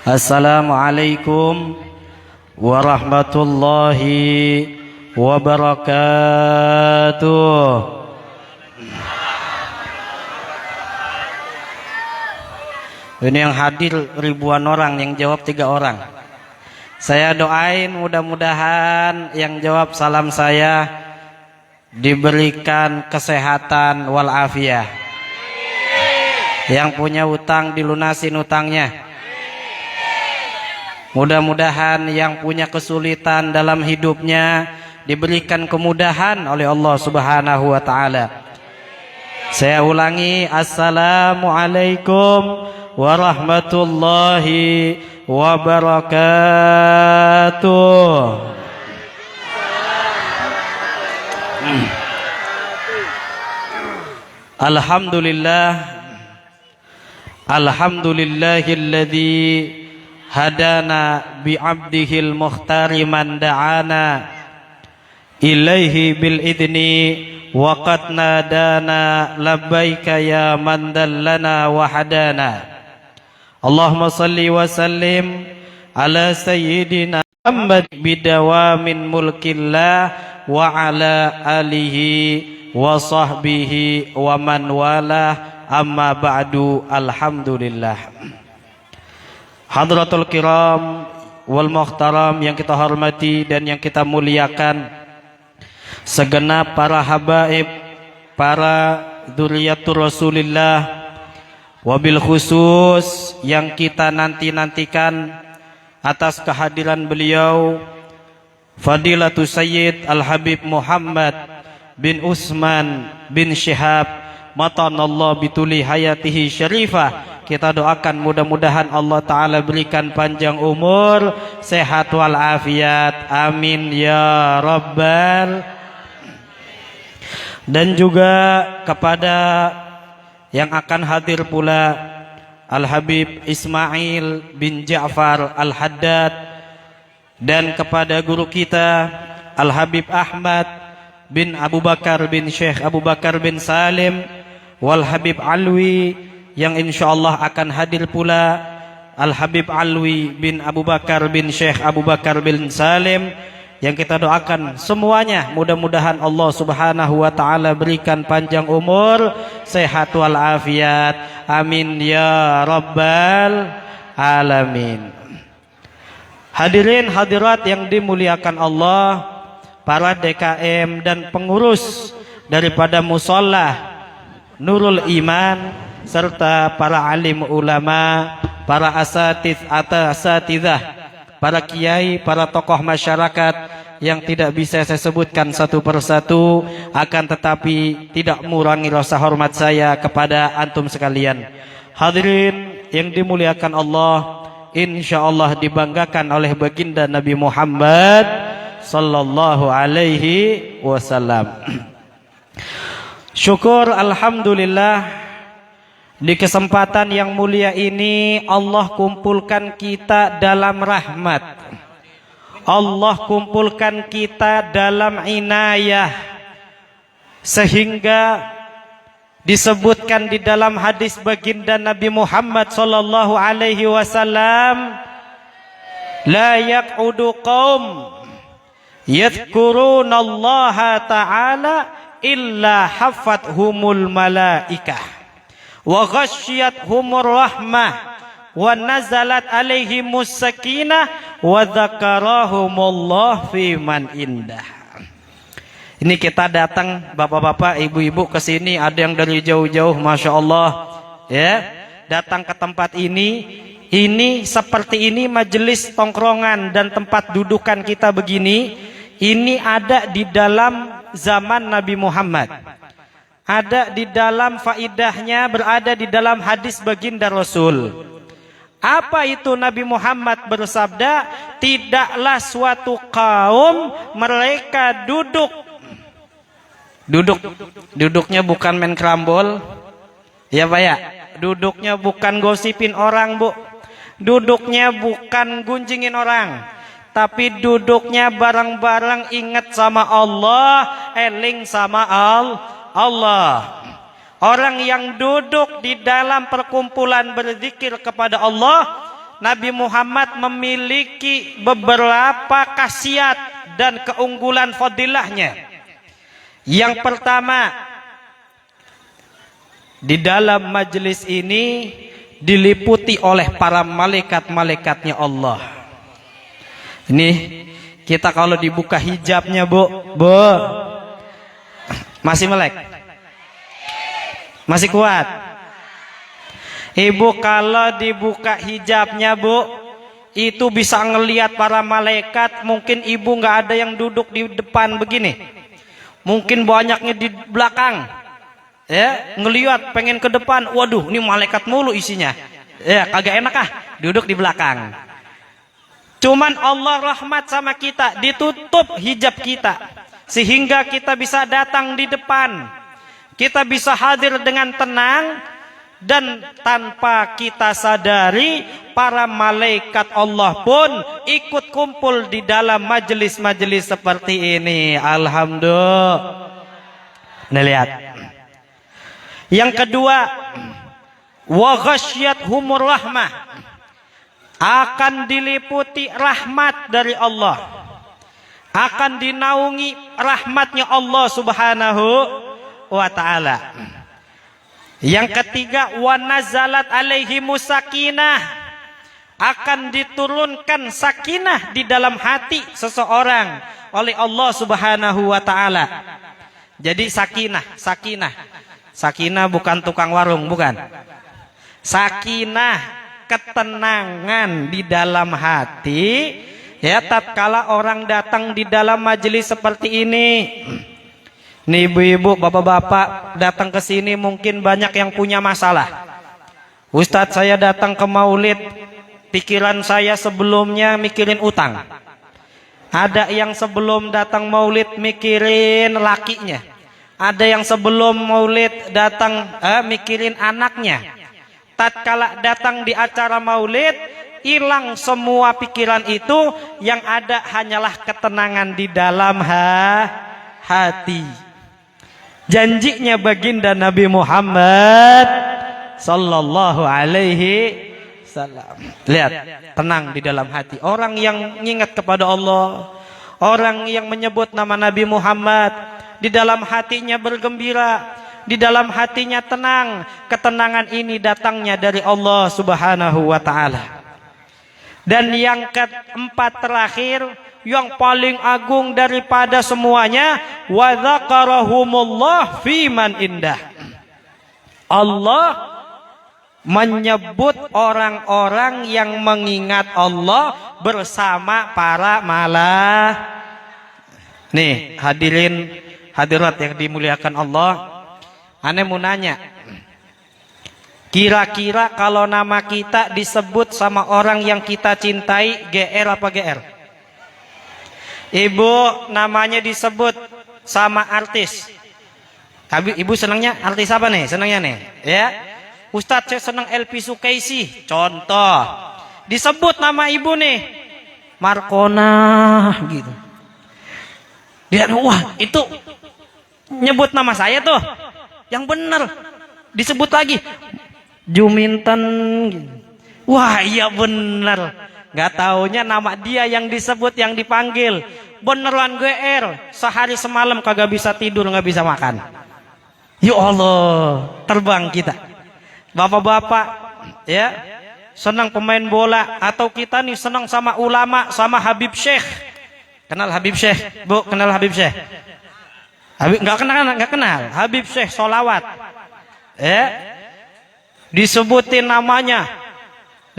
Assalamualaikum warahmatullahi wabarakatuh. Ini yang hadir ribuan orang, yang jawab 3 orang. Saya doain mudah-mudahan yang jawab salam saya diberikan kesehatan walafiat. Yang punya utang dilunasin utangnya. Mudah-mudahan yang punya kesulitan dalam hidupnya diberikan kemudahan oleh Allah Subhanahu wa taala. Saya ulangi, assalamualaikum warahmatullahi wabarakatuh. Alhamdulillah, alhamdulillahilladzi hadana bi'abdihil mukhtari man da'ana ilaihi bil idni wa qad nadana labbaika ya man dallana wa hadana. Allahumma salli wa sallim ala sayyidina Muhammad bidawamin mulkillah wa ala alihi wa sahbihi wa man walah, amma ba'du. Alhamdulillah. Hadratul kiram wal muhtaram yang kita hormati dan yang kita muliakan, segenap para habaib, para dzurriyyatur Rasulillah, wabil khusus yang kita nanti-nantikan atas kehadiran beliau Fadilatul Sayyid Al-Habib Muhammad bin Utsman bin Syihab matanallah bituli hayatihi syarifah. Kita doakan mudah-mudahan Allah Ta'ala berikan panjang umur, sehat walafiat, amin ya rabbal. Dan juga kepada yang akan hadir pula Al-Habib Ismail bin Ja'far Al-Haddad, dan kepada guru kita Al-Habib Ahmad bin Abu Bakar bin Syekh Abu Bakar bin Salim, wal Habib Alwi yang insyaallah akan hadir pula Al-Habib Alwi bin Abu Bakar bin Syekh Abu Bakar bin Salim, yang kita doakan semuanya mudah-mudahan Allah Subhanahu wa taala berikan panjang umur, sehat walafiat, amin ya rabbal alamin. Hadirin hadirat yang dimuliakan Allah, para DKM dan pengurus daripada Musholla Nurul Iman, serta para alim ulama, para asatidzah, para kiai, para tokoh masyarakat yang tidak bisa saya sebutkan satu persatu, akan tetapi tidak mengurangi rasa hormat saya kepada antum sekalian. Hadirin yang dimuliakan Allah, insyaallah dibanggakan oleh baginda Nabi Muhammad sallallahu alaihi wasallam. Syukur alhamdulillah, di kesempatan yang mulia ini Allah kumpulkan kita dalam rahmat, Allah kumpulkan kita dalam inayah, sehingga disebutkan di dalam hadis baginda Nabi Muhammad sallallahu alaihi wasallam, la yaq'udu qaum yadhkurunallaha ta'ala illa haffathumul malaikah wa ghasyiyathumur rahmah wa nazalat alaihimus sakinah wa dzakarahumullah fi man indah. Ini kita datang bapak-bapak, ibu-ibu ke sini, ada yang dari jauh-jauh, masya Allah, ya, datang ke tempat ini seperti ini majelis tongkrongan dan tempat dudukan kita begini. Ini ada di dalam zaman Nabi Muhammad, ada di dalam faidahnya, berada di dalam hadis baginda Rasul. Apa itu? Nabi Muhammad bersabda, tidaklah suatu kaum mereka duduknya bukan main kerambol, ya Pak ya, duduknya bukan gosipin orang Bu, duduknya bukan gunjingin orang, tapi duduknya bareng-bareng ingat sama Allah, eling sama Allah. Orang yang duduk di dalam perkumpulan berzikir kepada Allah, Nabi Muhammad memiliki beberapa khasiat dan keunggulan fadilahnya. Yang pertama, di dalam majelis ini diliputi oleh para malaikat-malaikatnya Allah. Ini kita kalau dibuka hijabnya, Bu, masih melek? Masih kuat? Ibu, kalau dibuka hijabnya, Bu, itu bisa ngelihat para malaikat. Mungkin ibu nggak ada yang duduk di depan begini, mungkin banyaknya di belakang, ya, ngelihat pengen ke depan, waduh ini malaikat mulu isinya, ya kagak enak duduk di belakang. Cuman Allah rahmat sama kita, ditutup hijab kita sehingga kita bisa datang di depan, kita bisa hadir dengan tenang. Dan tanpa kita sadari, para malaikat Allah pun ikut kumpul di dalam majelis-majelis seperti ini. Alhamdulillah. Nah, lihat. Yang kedua, wa ghasyyathumur rahmah, akan diliputi rahmat dari Allah, akan dinaungi rahmatnya Allah Subhanahu wa ta'ala. Yang ketiga, wa nazalat alaihimus sakinah, akan diturunkan sakinah di dalam hati seseorang oleh Allah Subhanahu wa ta'ala. Jadi sakinah bukan tukang warung, bukan. Sakinah, ketenangan di dalam hati, ya, tatkala orang datang di dalam majelis seperti ini. Nih ibu-ibu, bapak-bapak datang ke sini mungkin banyak yang punya masalah. Ustadz, saya datang ke maulid, pikiran saya sebelumnya mikirin utang. Ada yang sebelum datang maulid mikirin lakinya. Ada yang sebelum maulid datang mikirin anaknya. Tatkala datang di acara maulid, hilang semua pikiran itu, yang ada hanyalah ketenangan di dalam hati. Janjinya baginda Nabi Muhammad sallallahu alaihi wasallam. Lihat, tenang di dalam hati. Orang yang ingat kepada Allah, orang yang menyebut nama Nabi Muhammad, di dalam hatinya bergembira, di dalam hatinya tenang. Ketenangan ini datangnya dari Allah Subhanahu wa ta'ala. Dan yang keempat terakhir, yang paling agung daripada semuanya, wa dzakarahumullah fi man indah. Allah menyebut orang-orang yang mengingat Allah bersama para malaikat. Nih, hadirin hadirat yang dimuliakan Allah, ane mau nanya, kira-kira kalau nama kita disebut sama orang yang kita cintai, GR apa GR? Ibu, namanya disebut sama artis. Ibu senangnya artis apa nih? Senangnya nih, ya. Ustadz, saya senang Elvi Sukaisi, contoh. Disebut nama ibu nih, Markona, gitu. Dia, wah itu nyebut nama saya tuh, yang bener. Disebut lagi, Juminten, gitu. Wah iya bener. Gak taunya nama dia yang disebut, yang dipanggil. Beneran GR, sehari semalam kagak bisa tidur, gak bisa makan. Ya Allah, terbang kita. Bapak-bapak, ya, senang pemain bola, atau kita nih senang sama ulama, sama Habib Syekh. Kenal Habib Syekh? Bu, kenal Habib Syekh? Nggak kenal. Habib Syekh Sholawat. Ya, disebutin namanya.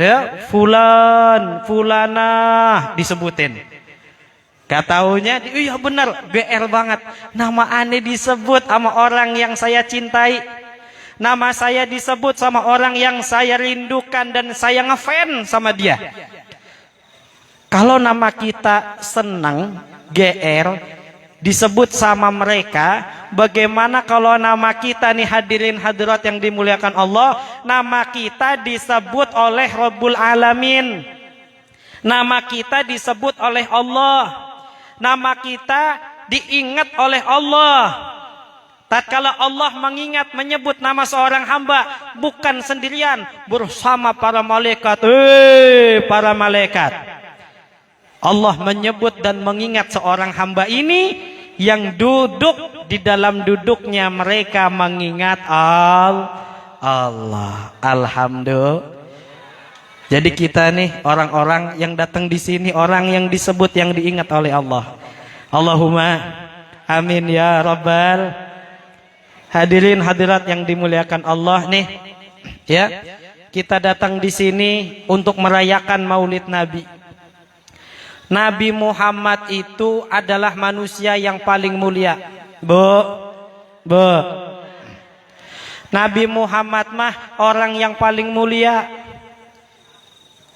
Ya, fulan, fulanah disebutin. Gak taunya, iya benar, BR banget. Nama aneh disebut sama orang yang saya cintai. Nama saya disebut sama orang yang saya rindukan dan saya ngefans sama dia. Kalau nama kita senang, GR, disebut sama mereka, bagaimana kalau nama kita nih hadirin hadirat yang dimuliakan Allah, nama kita disebut oleh Rabbul Alamin, nama kita disebut oleh Allah, nama kita diingat oleh Allah. Tatkala Allah mengingat menyebut nama seorang hamba bukan sendirian, bersama para malaikat. Para malaikat. Allah menyebut dan mengingat seorang hamba ini yang duduk di dalam duduknya mereka mengingat Allah. Alhamdulillah. Jadi kita nih orang-orang yang datang di sini, orang yang disebut, yang diingat oleh Allah. Allahumma amin ya rabbal. Hadirin hadirat yang dimuliakan Allah nih, ya, kita datang di sini untuk merayakan Maulid Nabi. Nabi Muhammad itu adalah manusia yang paling mulia. Nabi Muhammad mah orang yang paling mulia.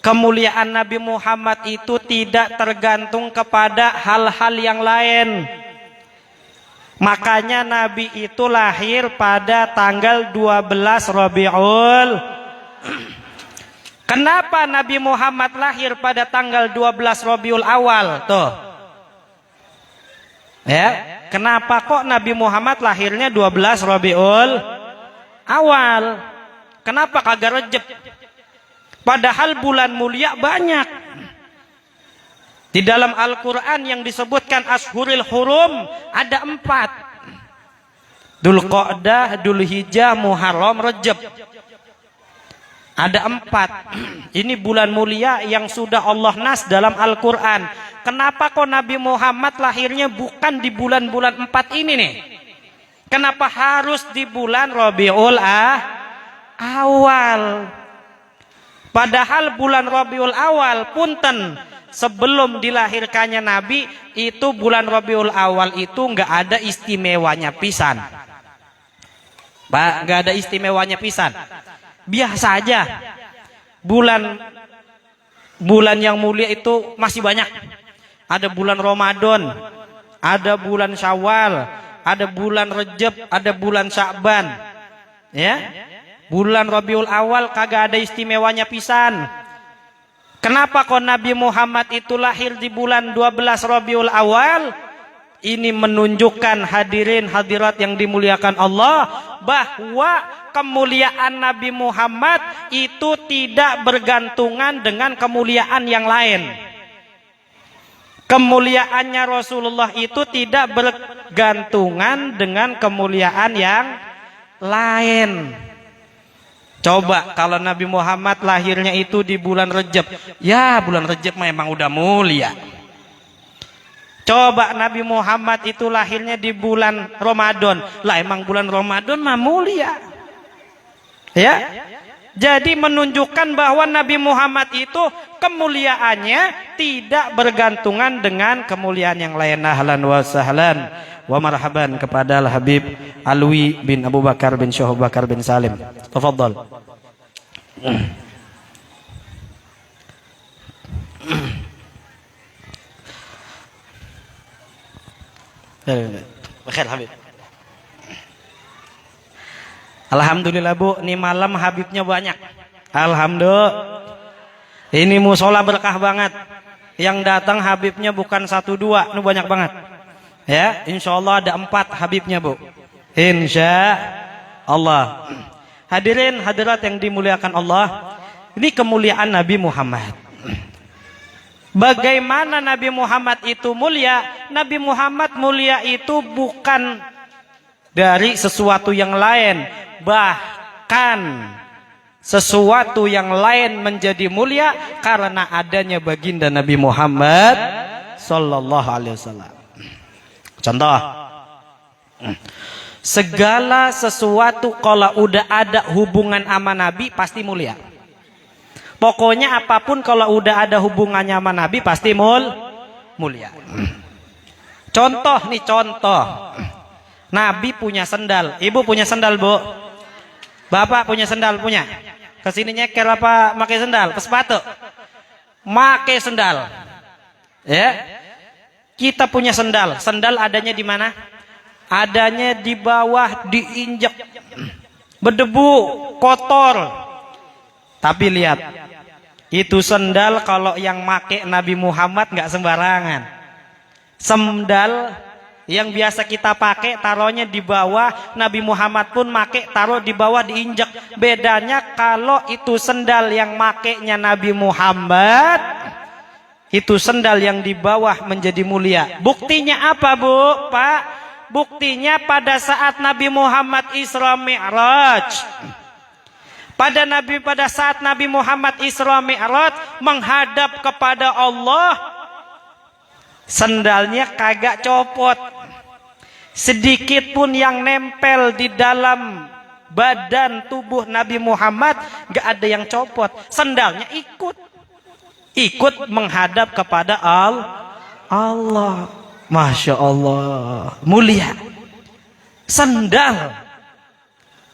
Kemuliaan Nabi Muhammad itu tidak tergantung kepada hal-hal yang lain. Makanya Nabi itu lahir pada tanggal 12 Rabiul. Kenapa Nabi Muhammad lahir pada tanggal 12 Rabiul Awal? Tuh. Ya, kenapa kok Nabi Muhammad lahirnya 12 Rabiul Awal? Kenapa kagak Rejab? Padahal bulan mulia banyak. Di dalam Al-Quran yang disebutkan Ashhurul Hurum ada 4. Dzulqa'dah, Dzulhijjah, Muharram, Rajab. Ada 4. Ini bulan mulia yang sudah Allah nas dalam Al-Quran. Kenapa kok Nabi Muhammad lahirnya bukan di bulan-bulan 4 ini nih? Kenapa harus di bulan Rabiul Awal? Padahal bulan Rabiul Awal punten, sebelum dilahirkannya Nabi itu bulan Rabiul Awal itu nggak ada istimewanya pisan. Pak, nggak ada istimewanya pisan. Biasa aja. Bulan yang mulia itu masih banyak. Ada bulan Ramadan, ada bulan Syawal, ada bulan Rejab, ada bulan Sya'ban. Ya. Bulan Rabiul Awal kagak ada istimewanya pisan. Kenapa kok Nabi Muhammad itu lahir di bulan 12 Rabiul Awal? Ini menunjukkan hadirin hadirat yang dimuliakan Allah bahwa kemuliaan Nabi Muhammad itu tidak bergantungan dengan kemuliaan yang lain. Kemuliaannya Rasulullah itu tidak bergantungan dengan kemuliaan yang lain. Coba kalau Nabi Muhammad lahirnya itu di bulan Rejab. Ya bulan Rejab memang udah mulia. Coba Nabi Muhammad itu lahirnya di bulan Ramadan. Lah emang bulan Ramadan mah mulia. Ya. Jadi menunjukkan bahwa Nabi Muhammad itu kemuliaannya tidak bergantungan dengan kemuliaan yang lain. Ahlan wa sahlan wa marhaban kepada Al-Habib Alwi bin Abu Bakar bin Syekh Bakar bin Salim. Tafadhal. Bakhair Habib. Alhamdulillah Bu, ini malam Habibnya banyak. Alhamdulillah. Ini musola berkah banget. Yang datang Habibnya bukan 1 2, ini banyak banget. Ya, insya Allah ada 4 Habibnya Bu. Insya Allah. Hadirin hadirat yang dimuliakan Allah, ini kemuliaan Nabi Muhammad. Bagaimana Nabi Muhammad itu mulia? Nabi Muhammad mulia itu bukan dari sesuatu yang lain, bahkan sesuatu yang lain menjadi mulia karena adanya baginda Nabi Muhammad sallallahu alaihi wasallam. Contoh, segala sesuatu kalau udah ada hubungan sama Nabi pasti mulia. Pokoknya apapun kalau udah ada hubungannya sama Nabi pasti mulia. Contoh nih, contoh. Nabi punya sendal. Ibu punya sendal, Bu? Bapak punya sendal? Punya? Kesini nyeker apa pakai sendal? Ke sepatu? Pakai sendal. Ya. Kita punya sendal. Sendal adanya di mana? Adanya di bawah, diinjak. Berdebu, kotor. Tapi lihat, itu sendal kalau yang make Nabi Muhammad nggak sembarangan. Sendal Yang biasa kita pakai taruhnya di bawah, Nabi Muhammad pun pakai taruh di bawah diinjak. Bedanya kalau itu sendal yang makainya Nabi Muhammad, itu sendal yang di bawah menjadi mulia. Buktinya apa, Bu? Pak? Buktinya pada saat Nabi Muhammad Isra Mi'raj. Pada saat Nabi Muhammad Isra Mi'raj menghadap kepada Allah, sendalnya kagak copot. Sedikit pun yang nempel di dalam badan tubuh Nabi Muhammad, gak ada yang copot. Sendalnya ikut menghadap kepada Allah. Masya Allah, mulia. Sendal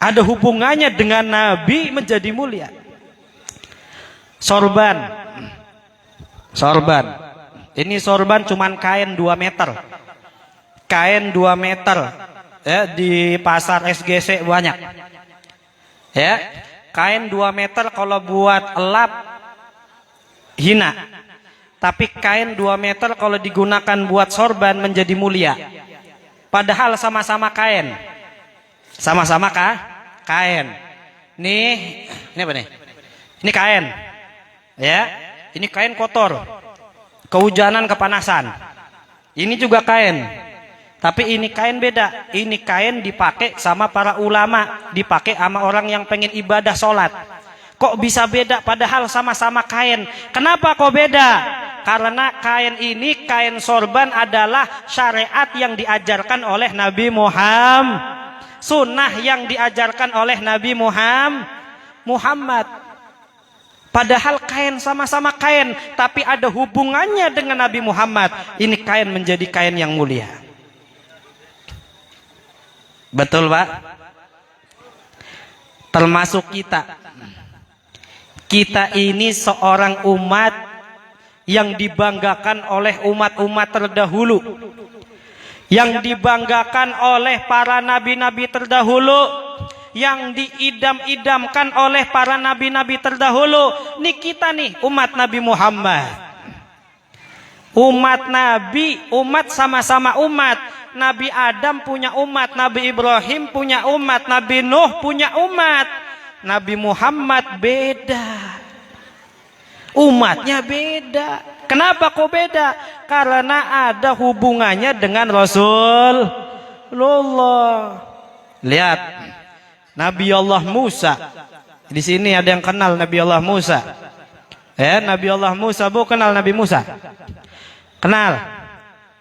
ada hubungannya dengan Nabi menjadi mulia. Sorban. Ini sorban cuman kain 2 meter. Kain 2 meter. Ya, di pasar SGC banyak. Ya, kain 2 meter kalau buat elap hina. Tapi kain 2 meter kalau digunakan buat sorban menjadi mulia. Padahal sama-sama kain. Sama-sama kain. Ini apa nih? Ini kain. Ya, ini kain kotor. Kehujanan, kepanasan. Ini juga kain. Tapi ini kain beda. Ini kain dipakai sama para ulama, dipakai sama orang yang pengen ibadah sholat. Kok bisa beda padahal sama-sama kain? Kenapa kok beda? Karena kain ini, kain sorban adalah syariat yang diajarkan oleh Nabi Muhammad. Sunnah yang diajarkan oleh Nabi Muhammad. Padahal kain sama-sama kain, tapi ada hubungannya dengan Nabi Muhammad. Ini kain menjadi kain yang mulia. Betul, Pak? Termasuk kita. Kita ini seorang umat yang dibanggakan oleh umat-umat terdahulu. Yang dibanggakan oleh para nabi-nabi terdahulu, yang diidam-idamkan oleh para nabi-nabi terdahulu. Ini kita nih, umat Nabi Muhammad. Umat Nabi, umat sama-sama umat. Nabi Adam punya umat, Nabi Ibrahim punya umat, Nabi Nuh punya umat. Nabi Muhammad beda. Umatnya beda. Kenapa kok beda? Karena ada hubungannya dengan Rasulullah. Lihat, Nabi Allah Musa. Di sini ada yang kenal Nabi Allah Musa. Ya, Nabi Allah Musa, Bu kenal Nabi Musa? Kenal?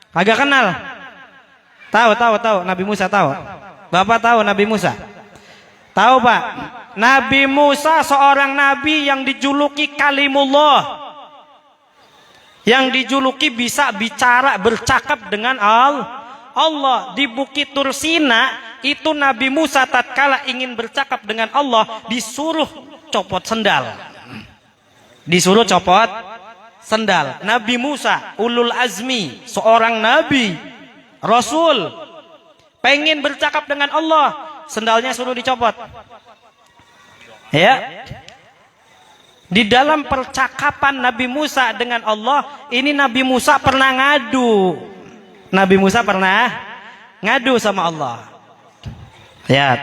Agak kenal? Tahu Nabi Musa tahu? Bapak tahu Nabi Musa? Tahu, Pak? Nabi Musa seorang nabi yang dijuluki Kalimullah. Yang dijuluki bisa bicara, bercakap dengan Allah. Di Bukit Tursina itu Nabi Musa tatkala ingin bercakap dengan Allah disuruh copot sendal. Disuruh copot sendal. Nabi Musa ulul azmi, seorang nabi, rasul, pengen bercakap dengan Allah, sendalnya suruh dicopot. Ya. Di dalam percakapan Nabi Musa dengan Allah, ini Nabi Musa pernah ngadu. Nabi Musa pernah ngadu sama Allah. Lihat.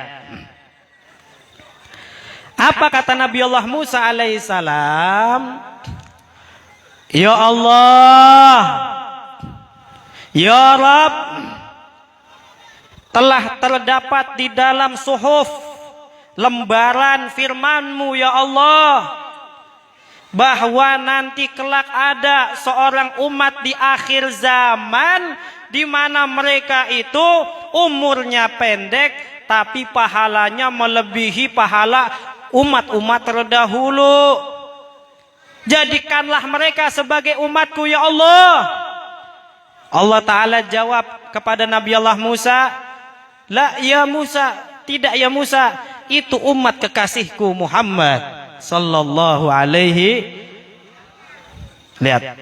Apa kata Nabi Allah Musa alaihissalam? Ya Allah, ya Rabb, telah terdapat di dalam suhuf lembaran firman-Mu ya Allah, bahwa nanti kelak ada seorang umat di akhir zaman di mana mereka itu umurnya pendek tapi pahalanya melebihi pahala umat-umat terdahulu. Jadikanlah mereka sebagai umatku ya Allah. Allah Ta'ala jawab kepada Nabi Allah Musa, la ya Musa, tidak ya Musa, itu umat kekasihku Muhammad sallallahu alaihi. Lihat,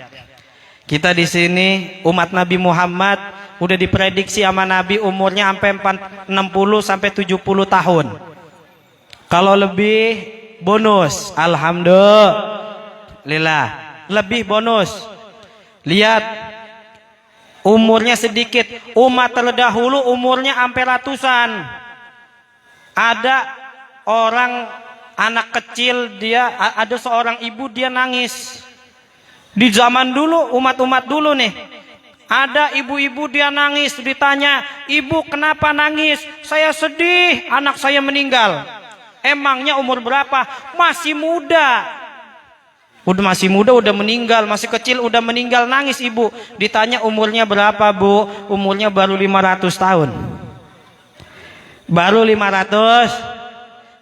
kita di sini umat Nabi Muhammad udah diprediksi sama Nabi umurnya sampai 60 sampai 70 tahun. Kalau lebih bonus, alhamdulillah, lebih bonus. Lihat, umurnya sedikit. Umat terdahulu umurnya sampai ratusan. Ada orang anak kecil, ada seorang ibu dia nangis. Di zaman dulu, umat-umat dulu nih, ada ibu-ibu dia nangis, ditanya, "Ibu kenapa nangis?" "Saya sedih, anak saya meninggal." "Emangnya umur berapa?" "Masih muda." Masih muda udah meninggal, masih kecil udah meninggal, nangis ibu. Ditanya umurnya berapa, Bu? Umurnya baru 500 tahun. Baru 500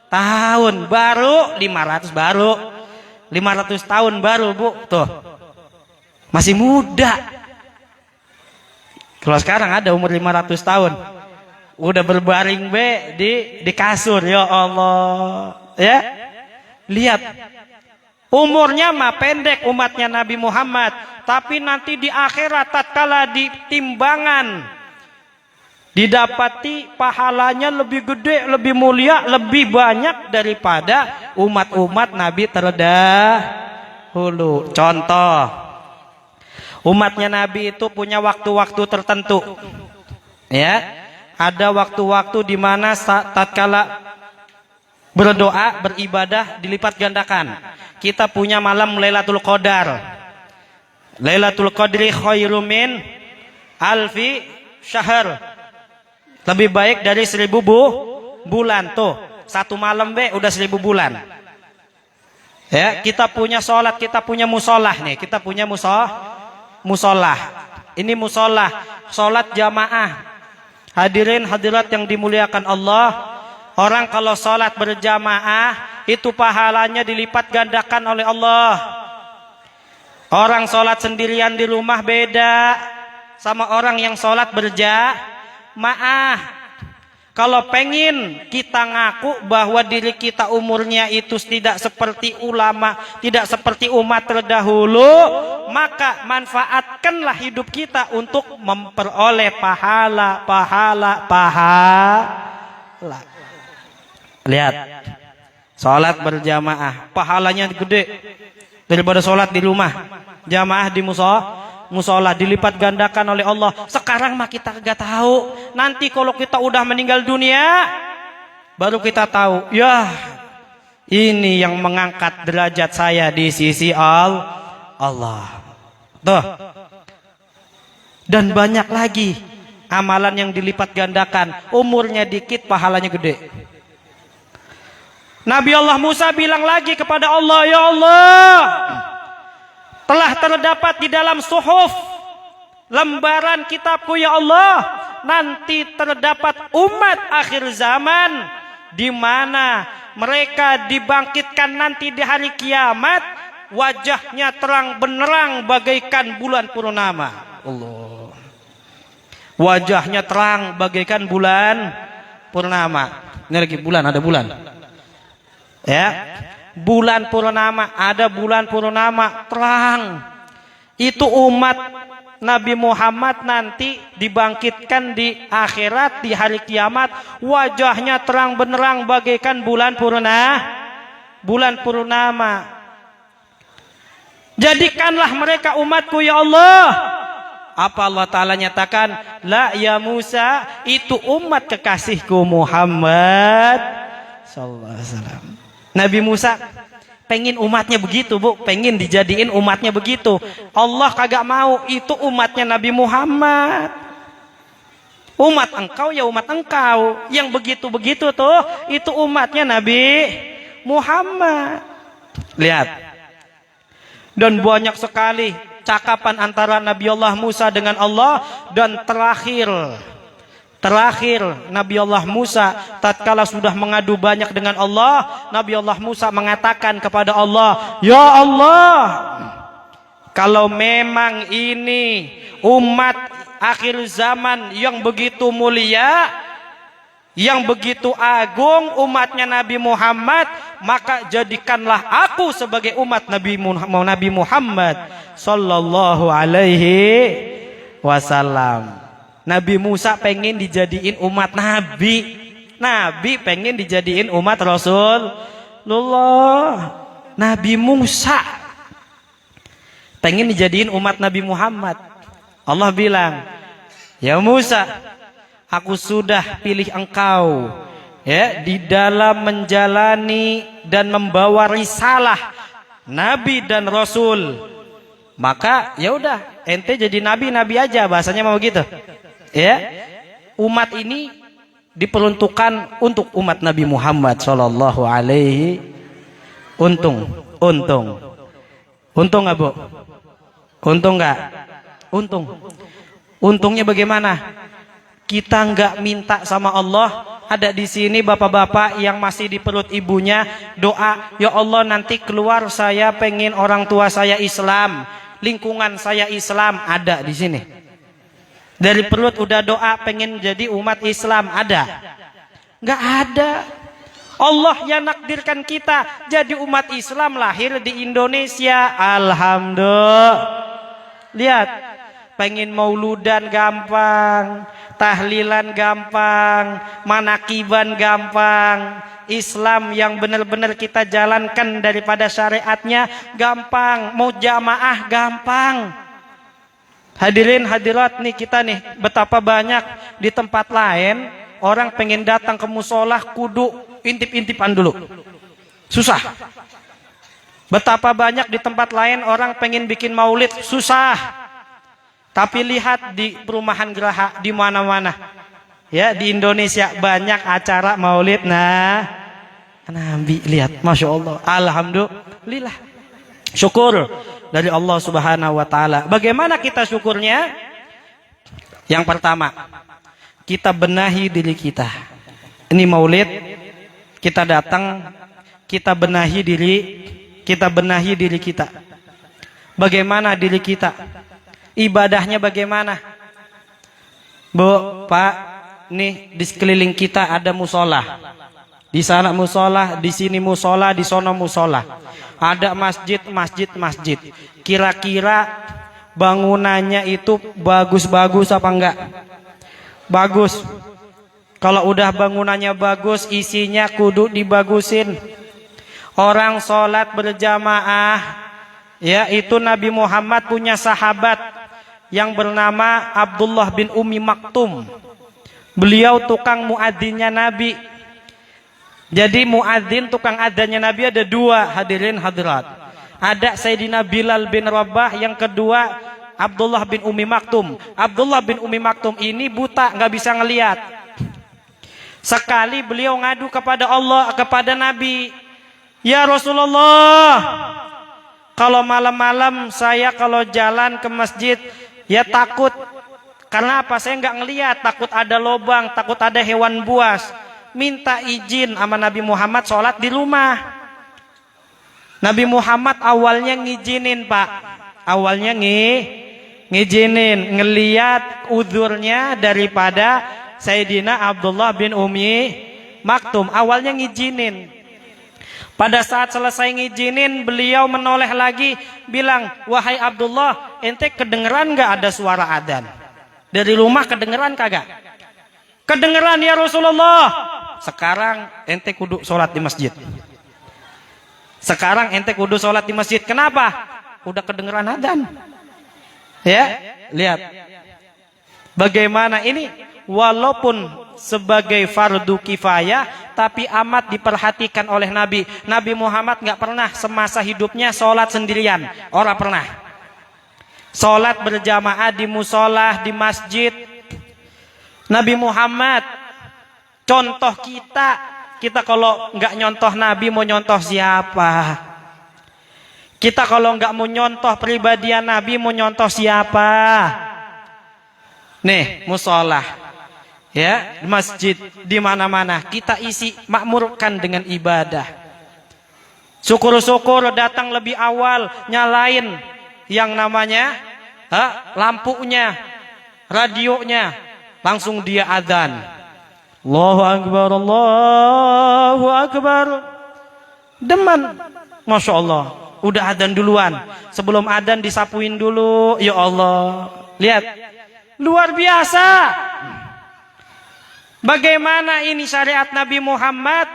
tahun, baru 500 tahun baru, Bu. Tuh. Masih muda. Kalau sekarang ada umur 500 tahun. Udah berbaring di kasur, ya Allah. Ya. Lihat. Umurnya mah pendek umatnya Nabi Muhammad, tapi nanti di akhirat tatkala ditimbangan didapati pahalanya lebih gede, lebih mulia, lebih banyak daripada umat-umat Nabi terdahulu. Contoh, umatnya Nabi itu punya waktu-waktu tertentu. Ya, ada waktu-waktu di mana tatkala berdoa, beribadah dilipat gandakan. Kita punya malam Lailatul Qadar. Lailatul Qadri khairum min alfi syahr. Lebih baik dari 1000 bulan. Tuh, satu malam udah 1000 bulan. Ya, kita punya sholat, kita punya musolah nih. Kita punya musolah. Ini musolah, sholat jamaah. Hadirin hadirat yang dimuliakan Allah. Orang kalau sholat berjamaah, itu pahalanya dilipat gandakan oleh Allah. Orang sholat sendirian di rumah beda sama orang yang sholat berjamaah. Kalau pengen kita ngaku bahwa diri kita umurnya itu tidak seperti ulama, tidak seperti umat terdahulu, maka manfaatkanlah hidup kita untuk memperoleh pahala. Lihat, sholat berjamaah pahalanya gede daripada sholat di rumah. Jamaah di musola dilipat gandakan oleh Allah. Sekarang mah kita gak tahu. Nanti kalau kita udah meninggal dunia, baru kita tahu. Ya, ini yang mengangkat derajat saya di sisi Allah. Tuh. Dan banyak lagi amalan yang dilipat gandakan. Umurnya dikit, pahalanya gede. Nabi Allah Musa bilang lagi kepada Allah, "Ya Allah, telah terdapat di dalam suhuf lembaran kitabku, ya Allah, nanti terdapat umat akhir zaman di mana mereka dibangkitkan nanti di hari kiamat, wajahnya terang benderang bagaikan bulan purnama." Allah. Wajahnya terang bagaikan bulan purnama. Ini lagi bulan, ada bulan. Ya, bulan purnama, ada bulan purnama terang. Itu umat Nabi Muhammad nanti dibangkitkan di akhirat, di hari kiamat, wajahnya terang benderang bagaikan bulan purnama. Jadikanlah mereka umatku, ya Allah. Apa Allah Ta'ala nyatakan? La ya Musa, itu umat kekasihku Muhammad sallallahu alaihi wasallam. Nabi Musa pengen umatnya begitu, Bu, pengen dijadiin umatnya begitu. Allah kagak mau, itu umatnya Nabi Muhammad. Umat engkau ya umat engkau, yang begitu-begitu tuh itu umatnya Nabi Muhammad. Lihat. Dan banyak sekali cakapan antara Nabi Allah Musa dengan Allah. Dan terakhir Nabi Allah Musa tatkala sudah mengadu banyak dengan Allah, Nabi Allah Musa mengatakan kepada Allah, "Ya Allah, kalau memang ini umat akhir zaman yang begitu mulia, yang begitu agung umatnya Nabi Muhammad, maka jadikanlah aku sebagai umat Nabi Muhammad sallallahu alaihi wasallam." Nabi Musa pengen dijadiin umat Nabi. Nabi pengen dijadiin umat Rasulullah. Nabi Musa pengen dijadiin umat Nabi Muhammad. Allah bilang, ya Musa, aku sudah pilih engkau ya di dalam menjalani dan membawa risalah nabi dan rasul. Maka ya udah, ente jadi nabi aja, bahasanya mau gitu. Ya. Umat ini diperuntukkan untuk umat Nabi Muhammad sallallahu alaihi. Untung nggak Bu? Untung nggak? Untung. Untungnya bagaimana? Kita nggak minta sama Allah. Ada di sini bapak-bapak yang masih di perut ibunya doa, ya Allah nanti keluar saya pengen orang tua saya Islam, lingkungan saya Islam, ada di sini. Dari perut udah doa pengen jadi umat Islam, ada? Nggak ada. Allah yang nakdirkan kita jadi umat Islam, lahir di Indonesia. Alhamdulillah. Lihat, pengen mauludan gampang, tahlilan gampang, manakiban gampang, Islam yang benar-benar kita jalankan daripada syariatnya gampang, mau jamaah gampang. Hadirin hadirat nih, kita nih betapa banyak di tempat lain orang pengen datang ke musola kudu intip-intipan dulu, susah. Betapa banyak di tempat lain orang pengen bikin maulid, susah. Tapi lihat di perumahan Geraha, di mana-mana ya di Indonesia banyak acara maulid. Nah, Nabi lihat, masya Allah, alhamdulillah, syukur dari Allah Subhanahu Wa Taala. Bagaimana kita syukurnya? Yang pertama, kita benahi diri kita. Ini maulid, kita datang, kita benahi diri kita. Bagaimana diri kita? Ibadahnya bagaimana? Bu, Pak, nih di sekeliling kita ada musola. Di sana musola, di sini musola, di sono musola. Ada masjid. Kira-kira bangunannya itu bagus-bagus apa enggak? Bagus. Kalau udah bangunannya bagus, isinya kudu dibagusin. Orang sholat berjamaah, ya itu Nabi Muhammad punya sahabat yang bernama Abdullah bin Ummi Maktum. Beliau tukang muadzinnya Nabi. Jadi muadzin tukang adzannya Nabi ada dua, hadirin hadirat. Ada Sayyidina Bilal bin Rabah, yang kedua Abdullah bin Ummi Maktum. Abdullah bin Ummi Maktum ini buta, nggak bisa ngelihat. Sekali beliau ngadu kepada Allah, kepada Nabi, ya Rasulullah, kalau malam-malam saya kalau jalan ke masjid ya takut. Karena apa? Saya nggak ngelihat, takut ada lobang, takut ada hewan buas. Minta izin sama Nabi Muhammad sholat di rumah. Nabi Muhammad awalnya ngizinin, Pak. Awalnya ngizinin, ngeliat uzurnya daripada Sayyidina Abdullah bin Ummi Maktum. Awalnya ngizinin. Pada saat selesai ngizinin, beliau menoleh lagi, bilang, wahai Abdullah, ente kedengeran gak ada suara adzan? Dari rumah kedengeran kagak? Kedengeran ya Rasulullah. Sekarang ente kudu sholat di masjid. Sekarang ente kudu sholat di masjid. Kenapa? Udah kedengeran adzan. Ya, lihat. Bagaimana ini? Walaupun sebagai fardu kifayah, tapi amat diperhatikan oleh Nabi. Nabi Muhammad nggak pernah semasa hidupnya sholat sendirian. Orang pernah. Sholat berjamaah di musola, di masjid. Nabi Muhammad contoh kita kalau nggak nyontoh Nabi mau nyontoh siapa? Kita kalau nggak mau nyontoh pribadian Nabi mau nyontoh siapa? Nih musola, ya masjid di mana-mana kita isi makmurkan dengan ibadah. Syukur-syukur datang lebih awal, nyalain yang namanya lampunya, radionya, langsung dia adzan. Allahu Akbar, Allahu Akbar. Deman, Masya Allah, udah adzan duluan. Sebelum adzan disapuin dulu. Ya Allah, lihat, luar biasa. Bagaimana ini syariat Nabi Muhammad?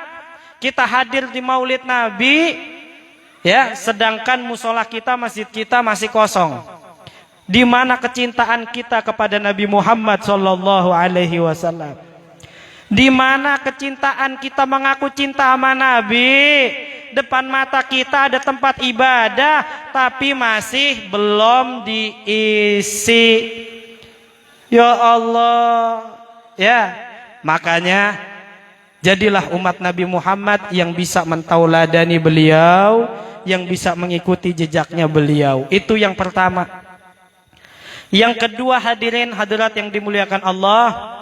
Kita hadir di maulid Nabi, ya, sedangkan musola kita, masjid kita masih kosong. Di mana kecintaan kita kepada Nabi Muhammad sallallahu alaihi wasallam? Di mana kecintaan kita mengaku cinta sama Nabi? Depan mata kita ada tempat ibadah, tapi masih belum diisi. Ya Allah, ya. Makanya jadilah umat Nabi Muhammad yang bisa mentauladani beliau, yang bisa mengikuti jejaknya beliau. Itu yang pertama. Yang kedua, hadirin hadirat yang dimuliakan Allah,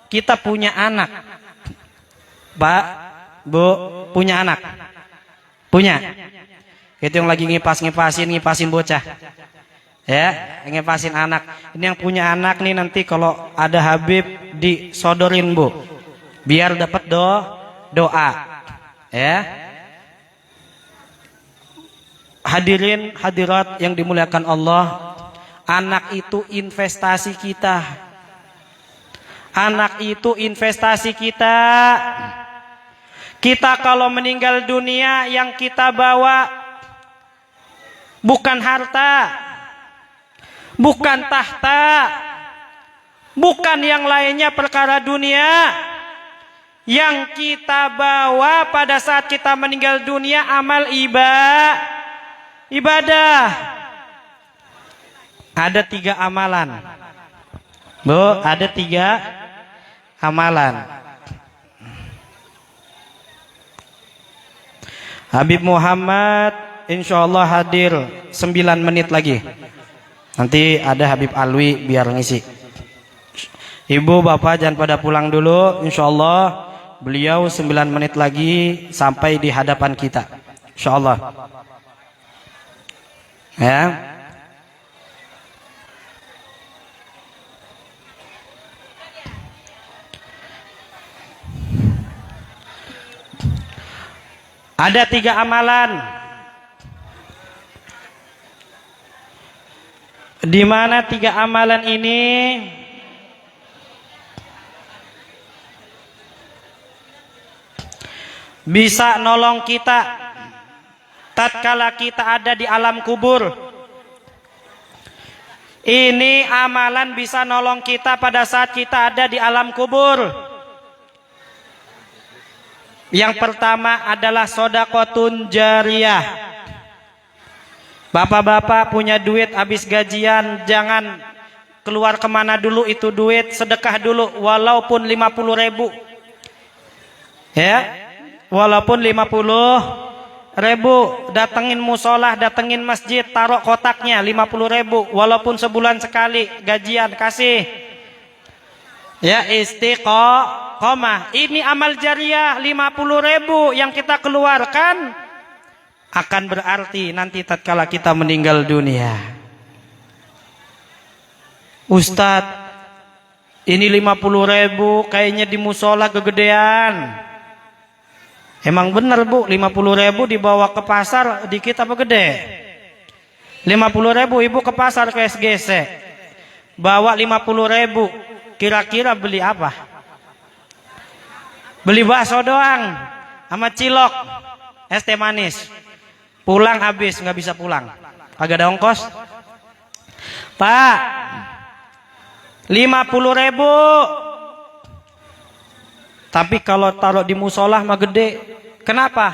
kita punya anak. Pak, Bu, punya anak? Punya? Itu yang lagi ngipasin bocah. Ya, ngipasin anak. Ini yang punya anak nih, nanti kalau ada Habib disodorin, Bu. Biar dapat doa. Ya. Hadirin hadirat yang dimuliakan Allah, anak itu investasi kita. Anak itu investasi kita. Kita kalau meninggal dunia, yang kita bawa bukan harta, bukan tahta, bukan yang lainnya perkara dunia. Yang kita bawa pada saat kita meninggal dunia amal ibadah. Ada 3 amalan, Bu, ada 3 amalan. Habib Muhammad insyaallah hadir 9 menit lagi. Nanti ada Habib Alwi biar ngisi. Ibu bapak jangan pada pulang dulu, insyaallah beliau 9 menit lagi sampai di hadapan kita, insyaallah. Ya. Ada 3 amalan, di mana 3 amalan ini bisa nolong kita tatkala kita ada di alam kubur. Ini amalan bisa nolong kita pada saat kita ada di alam kubur. Yang pertama adalah shadaqatun jariyah. Bapak-bapak punya duit habis gajian, jangan keluar kemana dulu itu duit, sedekah dulu walaupun 50.000. Ya, walaupun 50.000. Datengin musolah, datengin masjid, taruh kotaknya 50.000, walaupun sebulan sekali gajian kasih. Ya, istiqomah. Ini amal jariah 50.000 yang kita keluarkan akan berarti nanti tatkala kita meninggal dunia. Ustadz, ini 50.000 kayaknya di musola kegedean. Emang bener, Bu, 50.000 dibawa ke pasar dikit apa gede? 50.000 ibu ke pasar ke SGC, bawa 50.000, kira-kira beli apa? Beli bakso doang sama cilok, es teh manis. Pulang habis, nggak bisa pulang, kagak ada ongkos. Pak, 50.000. Tapi kalau taruh di musolah mah gede. Kenapa?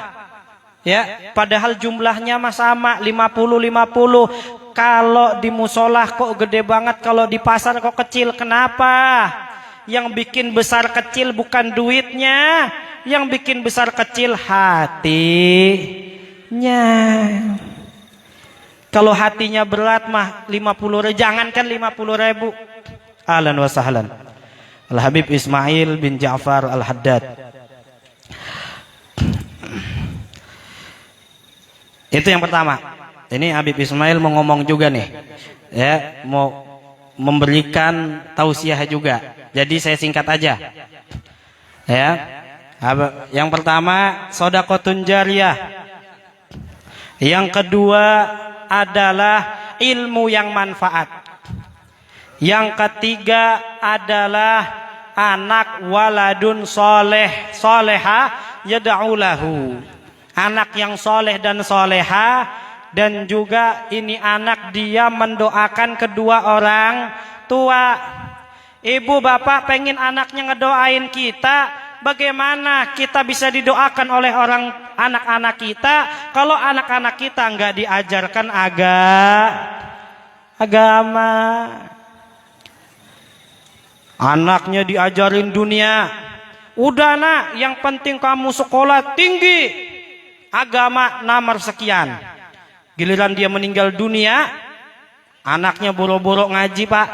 Ya, padahal jumlahnya mah sama 50. Kalau di musolah kok gede banget, kalau di pasar kok kecil. Kenapa? Yang bikin besar kecil bukan duitnya, yang bikin besar kecil hatinya. Kalau hatinya berat mah 50.000, jangankan 50.000. Ahlan wa sahlan. Al-Habib Ismail bin Ja'far Al-Haddad. Itu yang pertama. Ini Habib Ismail mau ngomong juga nih. Ya, mau memberikan tausiah juga. Jadi saya singkat aja. Ya. Yang pertama, shadaqatun jariyah. Yang kedua adalah ilmu yang manfaat. Yang ketiga adalah anak waladun soleh soleha yad'u lahu. Anak yang soleh dan soleha dan juga ini anak dia mendoakan kedua orang tua. Ibu bapak pengen anaknya ngedoain kita, bagaimana kita bisa didoakan oleh anak-anak kita kalau anak-anak kita nggak diajarkan agama? Anaknya diajarin dunia, udah nak, yang penting kamu sekolah tinggi, agama nomor sekian. Giliran dia meninggal dunia, anaknya boro-boro ngaji pak,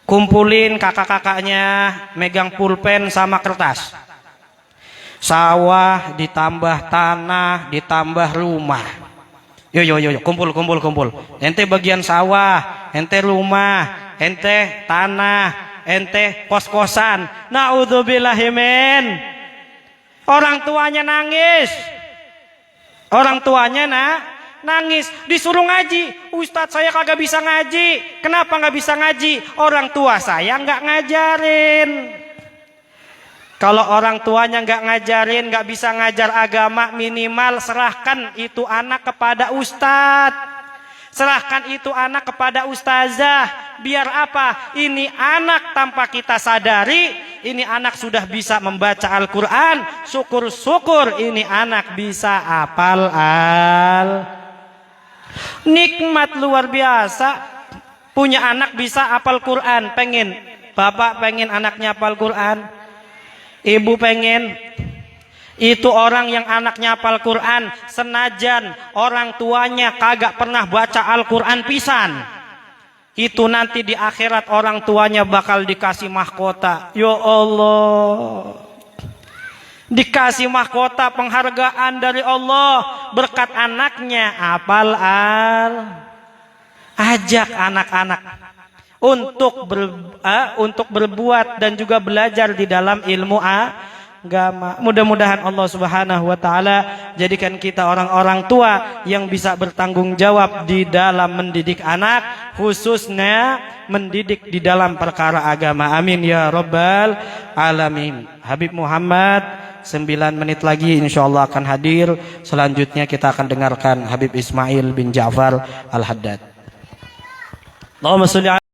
kumpulin kakak-kakaknya megang pulpen sama kertas. Sawah ditambah tanah ditambah rumah. Yo kumpul. Ente bagian sawah, ente rumah, ente tanah, ente kos-kosan. Naudzubillahimin. Orang tuanya nangis. Nangis, disuruh ngaji. Ustadz saya kagak bisa ngaji. Kenapa nggak bisa ngaji? Orang tua saya nggak ngajarin. Kalau orang tuanya nggak ngajarin, nggak bisa ngajar agama, minimal serahkan itu anak kepada ustadz. Serahkan itu anak kepada ustazah. Biar apa? Ini anak tanpa kita sadari, ini anak sudah bisa membaca Al-Quran. Syukur-syukur ini anak bisa hafal nikmat luar biasa. Punya anak bisa hafal Quran. Pengen, bapak pengen anaknya hafal Quran, ibu pengen. Itu orang yang anaknya hafal Quran, senajan orang tuanya kagak pernah baca Al-Quran pisan, itu nanti di akhirat orang tuanya bakal dikasih mahkota. Ya Allah, dikasih mahkota penghargaan dari Allah berkat anaknya hafal ajak anak-anak untuk berbuat dan juga belajar di dalam ilmu agama. Mudah-mudahan Allah Subhanahu wa taala jadikan kita orang-orang tua yang bisa bertanggung jawab di dalam mendidik anak, khususnya mendidik di dalam perkara agama. Amin ya rabbal alamin. Habib Muhammad 9 menit lagi insyaallah akan hadir. Selanjutnya kita akan dengarkan Habib Ismail bin Ja'far Al-Haddad. Allahumma sholli